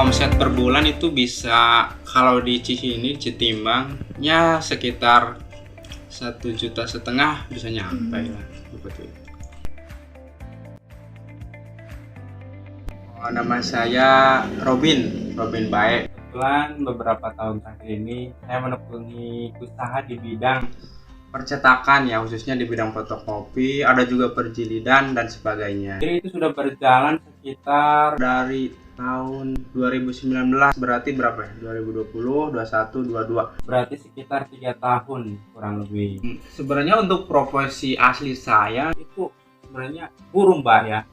omset per bulan itu bisa, kalau di sini Citimbangnya sekitar 1,5 juta bisa nyampe lah seperti itu. Nama saya Robin Baek. Kebetulan beberapa tahun terakhir ini saya menekuni usaha di bidang percetakan ya, khususnya di bidang fotokopi, ada juga perjilidan dan sebagainya. Jadi itu sudah berjalan sekitar dari tahun 2019, berarti berapa ya? 2020, 21, 22. Berarti sekitar 3 tahun kurang lebih. Sebenarnya untuk profesi asli saya itu sebenarnya guru, Mbak ya.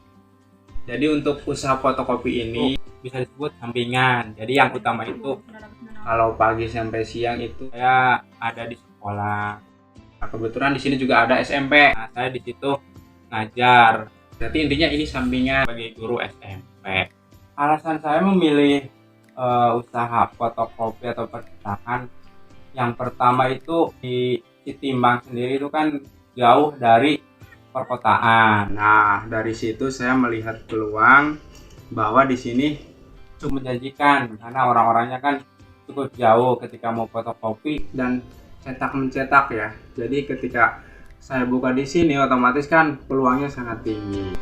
Jadi untuk usaha fotokopi ini bisa disebut sampingan. Jadi yang utama itu kalau pagi sampai siang itu saya ada di sekolah. Nah, kebetulan di sini juga ada SMP. Nah, saya di situ ngajar. Jadi intinya ini sampingan sebagai guru SMP. Alasan saya memilih usaha fotokopi atau percetakan, yang pertama itu di Citimbang sendiri itu kan jauh dari perkotaan. Nah, dari situ saya melihat peluang bahwa di sini cukup menjanjikan karena orang-orangnya kan cukup jauh ketika mau fotokopi dan mencetak ya. Jadi ketika saya buka di sini otomatis kan peluangnya sangat tinggi.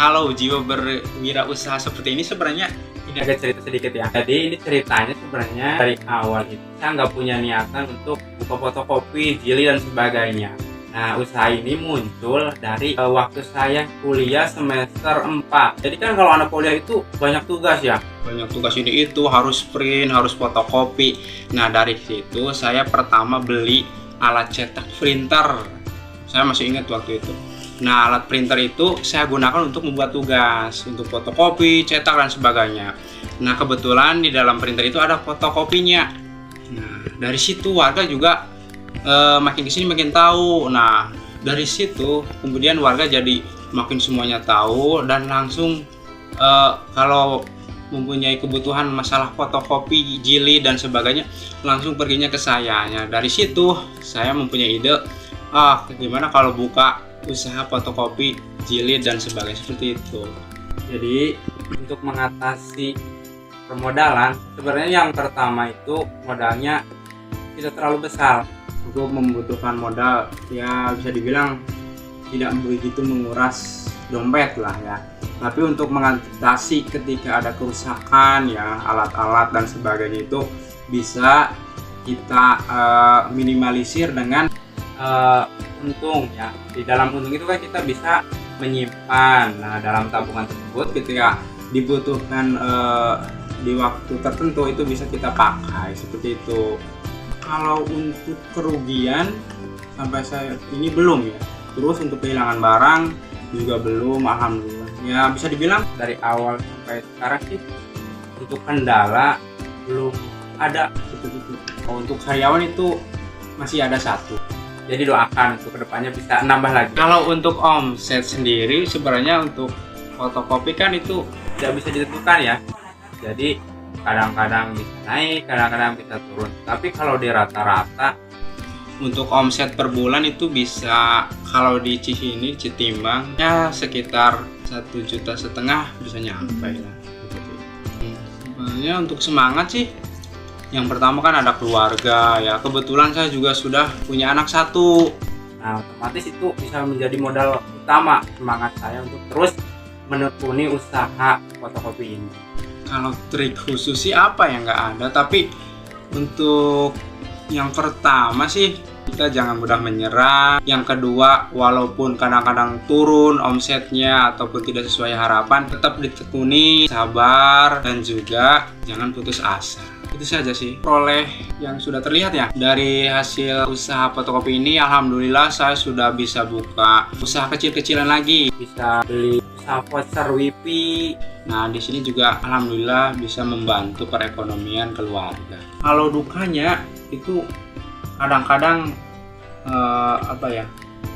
Kalau jiwa berwirausaha seperti ini sebenarnya ini agak cerita sedikit ya. Jadi ini ceritanya sebenarnya dari awal itu saya nggak punya niatan untuk buka fotokopi, jili dan sebagainya. Nah, usaha ini muncul dari waktu saya kuliah semester 4. Jadi kan kalau anak kuliah itu banyak tugas ya. Banyak tugas ini itu, harus print, harus fotokopi. Nah, dari situ saya pertama beli alat cetak printer. Saya masih ingat waktu itu. Nah, alat printer itu saya gunakan untuk membuat tugas, untuk fotokopi, cetak dan sebagainya. Nah, kebetulan di dalam printer itu ada fotokopinya. Nah, dari situ warga juga makin kesini makin tahu. Nah, dari situ kemudian warga jadi makin semuanya tahu dan langsung kalau mempunyai kebutuhan masalah fotokopi, jili dan sebagainya langsung perginya ke saya. Nah, dari situ saya mempunyai ide, gimana kalau buka usaha fotokopi, jilid dan sebagainya seperti itu. Jadi untuk mengatasi permodalan, sebenarnya yang pertama itu modalnya tidak terlalu besar. Untuk membutuhkan modal ya bisa dibilang tidak begitu menguras dompet lah ya. Tapi untuk mengatasi ketika ada kerusakan ya, alat-alat dan sebagainya itu bisa kita minimalisir dengan untung ya. Di dalam untung itu kan kita bisa menyimpan. Nah, dalam tabungan tersebut ketika dibutuhkan di waktu tertentu itu bisa kita pakai seperti itu. Kalau untuk kerugian sampai saya ini belum ya. Terus untuk kehilangan barang juga belum, alhamdulillah. Ya bisa dibilang dari awal sampai sekarang sih untuk kendala belum ada seperti itu. Untuk karyawan itu masih ada 1. Jadi doakan untuk kedepannya bisa nambah lagi. Kalau untuk omset sendiri sebenarnya untuk fotokopi kan itu tidak bisa ditentukan ya. Jadi kadang-kadang bisa naik, kadang-kadang bisa turun. Tapi kalau di rata-rata untuk omset per bulan itu bisa, kalau di sini Citimbangnya sekitar 1,5 juta bisa nyampe lah. Sebenarnya untuk semangat sih, yang pertama kan ada keluarga ya. Kebetulan saya juga sudah punya anak 1. Nah, otomatis itu bisa menjadi modal utama semangat saya untuk terus menekuni usaha fotokopi ini. Kalau trik khusus sih apa ya, nggak ada. Tapi untuk yang pertama sih kita jangan mudah menyerah. Yang kedua, walaupun kadang-kadang turun omsetnya ataupun tidak sesuai harapan, tetap ditekuni, sabar, dan juga jangan putus asa. Itu saja sih peroleh yang sudah terlihat ya dari hasil usaha fotokopi ini. Alhamdulillah saya sudah bisa buka usaha kecil-kecilan lagi, bisa beli usaha voucher WiFi. Nah, di sini juga alhamdulillah bisa membantu perekonomian keluarga. Kalau dukanya itu kadang-kadang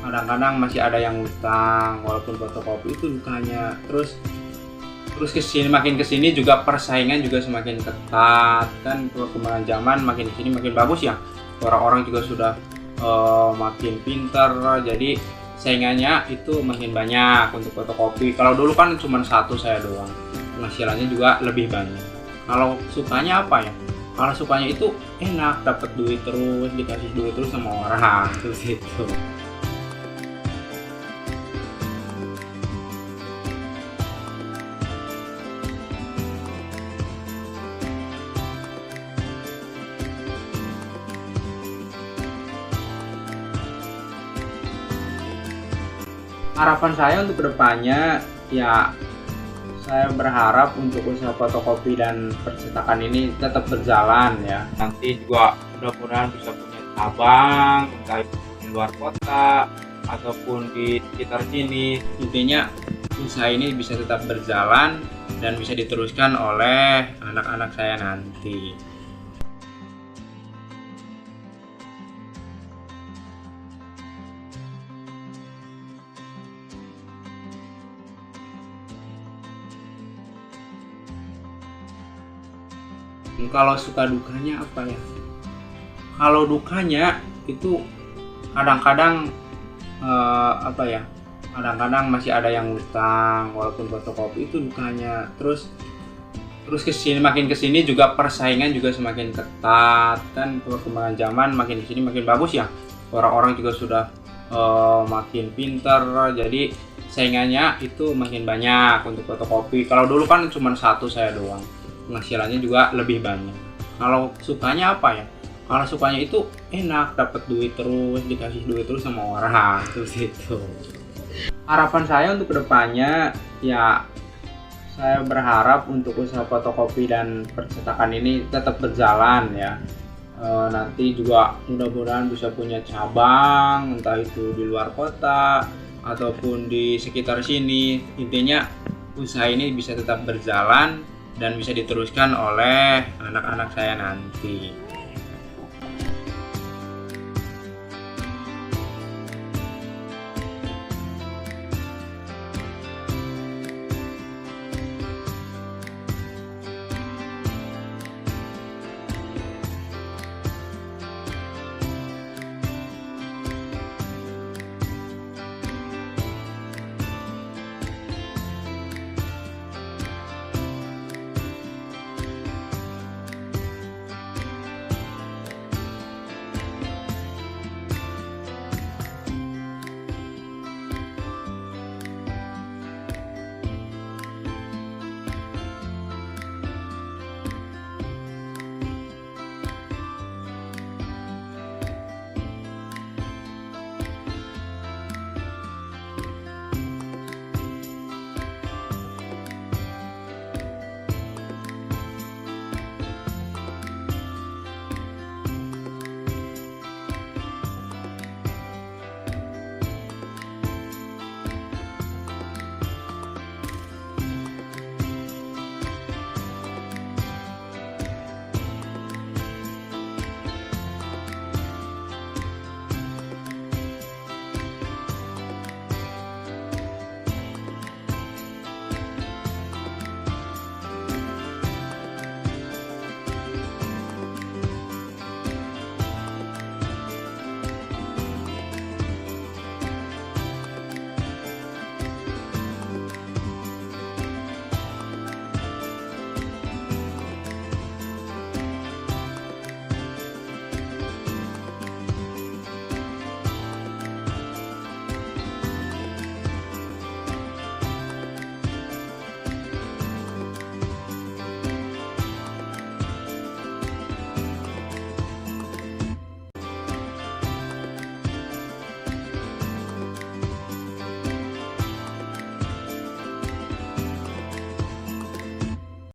kadang-kadang masih ada yang utang walaupun fotokopi, itu dukanya. Terus Terus makin kesini juga persaingan juga semakin ketat kan, perkembangan zaman makin kesini makin bagus ya, orang-orang juga sudah makin pintar, jadi saingannya itu makin banyak untuk fotokopi. Kalau dulu kan cuma satu saya doang, penghasilannya juga lebih banyak. Kalau sukanya apa ya, kalau sukanya itu enak, dapat duit terus, dikasih duit terus sama orang terus itu. Harapan saya untuk kedepannya ya, saya berharap untuk usaha fotokopi dan percetakan ini tetap berjalan ya. Nanti juga mudah-mudahan bisa punya cabang, entah itu di luar kota ataupun di sekitar sini. Intinya usaha ini bisa tetap berjalan dan bisa diteruskan oleh anak-anak saya nanti. Kalau suka dukanya apa ya? Kalau dukanya itu kadang-kadang apa ya? Kadang-kadang masih ada yang utang walaupun fotokopi, itu dukanya. Terus makin kesini juga persaingan juga semakin ketat kan, perkembangan zaman makin kesini makin bagus ya. Orang-orang juga sudah makin pintar, jadi saingannya itu makin banyak untuk fotokopi. Kalau dulu kan cuma satu saya doang, penghasilannya juga lebih banyak. Kalau sukanya apa ya? Kalau sukanya itu enak, dapat duit terus, dikasih duit terus sama orang terus itu. Harapan saya untuk kedepannya ya, saya berharap untuk usaha fotokopi dan percetakan ini tetap berjalan ya. Nanti juga mudah-mudahan bisa punya cabang, entah itu di luar kota ataupun di sekitar sini. Intinya usaha ini bisa tetap berjalan dan bisa diteruskan oleh anak-anak saya nanti.